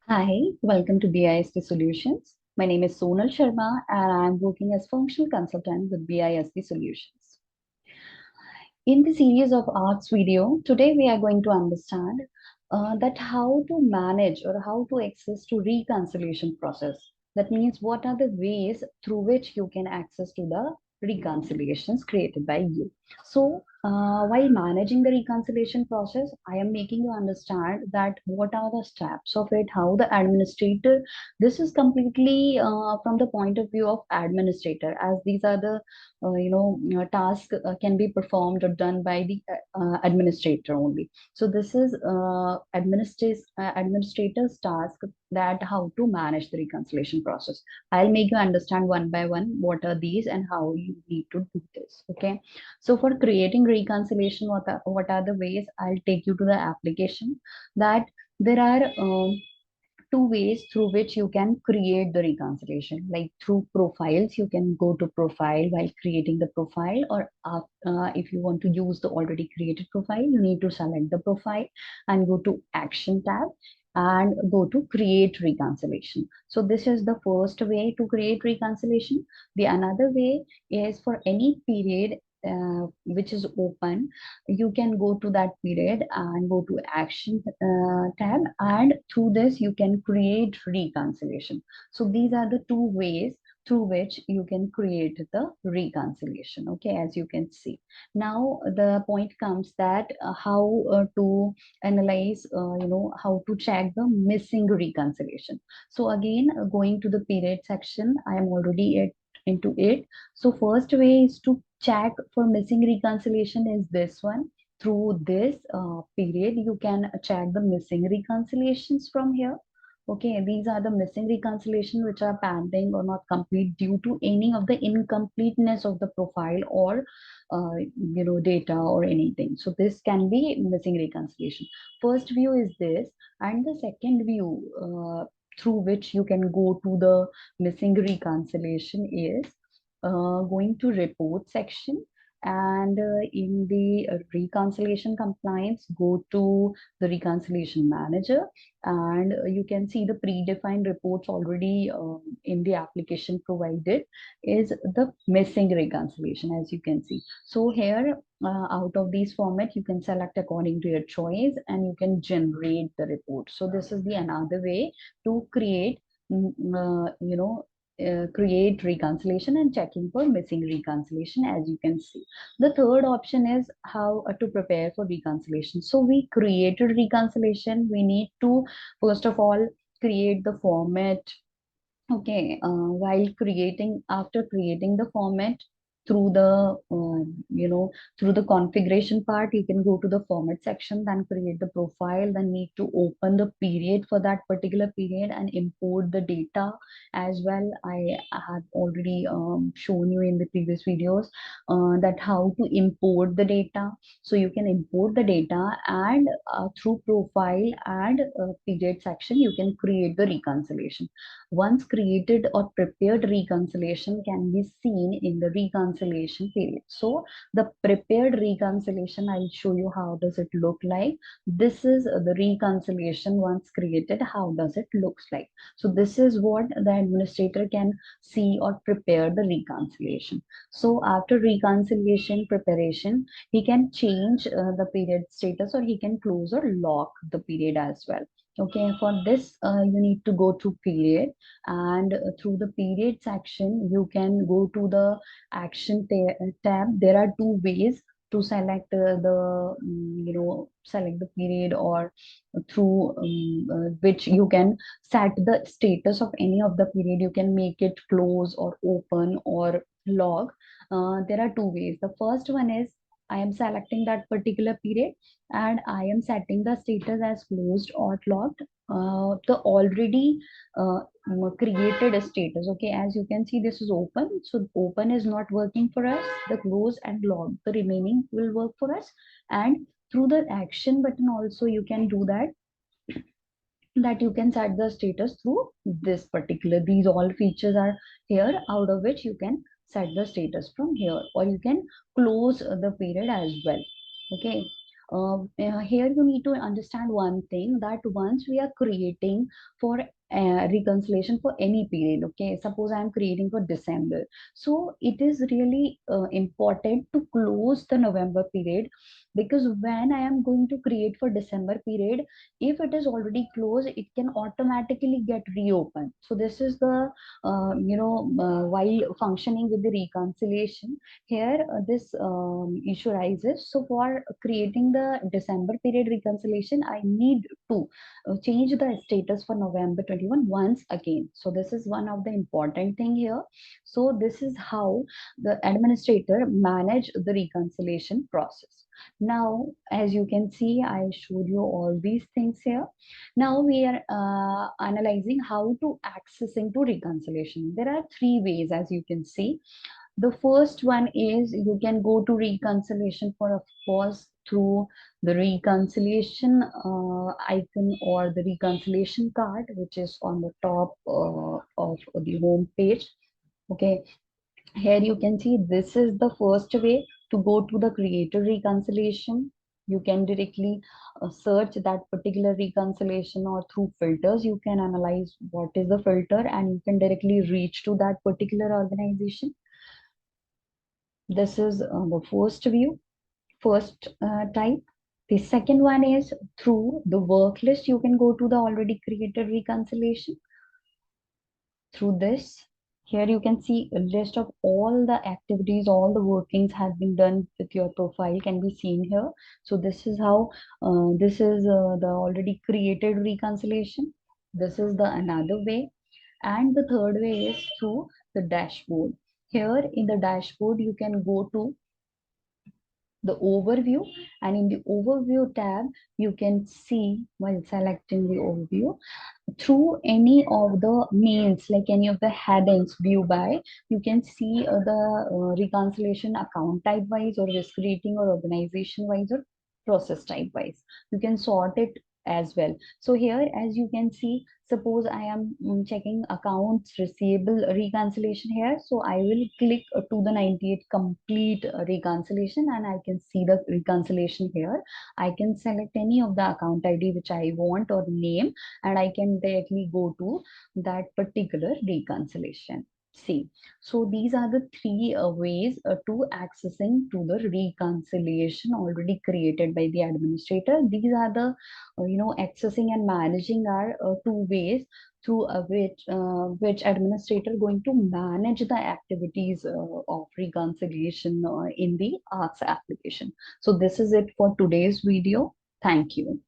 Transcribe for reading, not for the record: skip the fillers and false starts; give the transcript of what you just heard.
Hi, welcome to BISP Solutions. My name is Sonal Sharma and I'm working as functional consultant with BISP Solutions. In the series of ARCS video, today we are going to understand that how to manage or how to access to reconciliation process. That means what are the ways through which you can access to the reconciliations created by you. So while managing the reconciliation process, I am making you understand that what are the steps of it, how the administrator, this is completely from the point of view of administrator, as these are the task can be performed or done by the administrator only. So this is administrator's task, that how to manage the reconciliation process. I'll make you understand one by one what are these and how you need to do this. Okay, so for creating reconciliation, what are the ways? I'll take you to the application. That there are two ways through which you can create the reconciliation. Like through profiles, you can go to profile while creating the profile, or if you want to use the already created profile, you need to select the profile and go to action tab and go to create reconciliation. So this is the first way to create reconciliation. The another way is for any period which is open, you can go to that period and go to action tab, and through this you can create reconciliation. So these are the two ways through which you can create the reconciliation. Okay, as you can see. Now the point comes that how to analyze, how to check the missing reconciliation. So again, going to the period section, I am already into it. So first way is to check for missing reconciliation is this one. Through this period, you can check the missing reconciliations from here. Okay, these are the missing reconciliation which are pending or not complete due to any of the incompleteness of the profile or data or anything. So this can be missing reconciliation. First view is this, and the second view through which you can go to the missing reconciliation is going to report section, and in the reconciliation compliance, go to the reconciliation manager, and you can see the predefined reports already in the application provided is the missing reconciliation, as you can see. So here out of these format, you can select according to your choice and you can generate the report. So this is the another way to create mm, uh, you know create reconciliation and checking for missing reconciliation, as you can see. The third option is how to prepare for reconciliation. So we created reconciliation, we need to first of all create the format. Okay, while creating, after creating the format, through the through the configuration part, you can go to the format section, then create the profile, then need to open the period for that particular period and import the data as well. I have already shown you in the previous videos that how to import the data. So you can import the data, and through profile and period section, you can create the reconciliation. Once created or prepared reconciliation can be seen in the reconciliation period. So the prepared reconciliation, I'll show you how does it look like. This is the reconciliation once created, how does it looks like. So this is what the administrator can see or prepare the reconciliation. So after reconciliation preparation, he can change the period status, or he can close or lock the period as well. Okay, for this you need to go to period, and through the period section you can go to the action tab. There are two ways to select the select the period, or through which you can set the status of any of the period. You can make it close or open or log. There are two ways. The first one is I am selecting that particular period and I am setting the status as closed or logged. The already created a status. Okay, as you can see, this is open, so open is not working for us. The close and log, the remaining, will work for us. And through the action button also you can do that, you can set the status through this particular, these all features are here, out of which you can set the status from here, or you can close the period as well. Okay, here you need to understand one thing, that once we are creating for reconciliation for any period, okay, suppose I am creating for December, so it is really important to close the November period, because when I am going to create for December period, if it is already closed, it can automatically get reopened. So this is the while functioning with the reconciliation, here this issue rises. So for creating the December period reconciliation, I need to change the status for November 21 once again. So this is one of the important thing here. So this is how the administrator manage the reconciliation process. Now, as you can see, I showed you all these things here. Now we are analyzing how to access into reconciliation. There are three ways, as you can see. The first one is you can go to reconciliation for, of course, through the reconciliation icon or the reconciliation card, which is on the top of the home page. Okay, here you can see this is the first way to go to the creator reconciliation. You can directly search that particular reconciliation, or through filters you can analyze what is the filter, and you can directly reach to that particular organization. This is the first view, first type. The second one is through the work list. You can go to the already created reconciliation through this. Here you can see a list of all the activities, all the workings has been done with your profile can be seen here. So this is how this is the already created reconciliation. This is the another way. And the third way is through the dashboard. Here in the dashboard, you can go to the overview, and in the overview tab, you can see, while selecting the overview, through any of the means, like any of the headings, view by, you can see the reconciliation account type wise, or risk rating, or organization wise, or process type wise. You can sort it as well. So here, as you can see, suppose I am checking accounts receivable reconciliation here, so I will click to the 98 complete reconciliation, and I can see the reconciliation here. I can select any of the account ID which I want, or name, and I can directly go to that particular reconciliation. See, so these are the three ways to accessing to the reconciliation already created by the administrator. These are the accessing and managing are two ways through which administrator going to manage the activities of reconciliation in the ARCS application. So this is it for today's video. Thank you.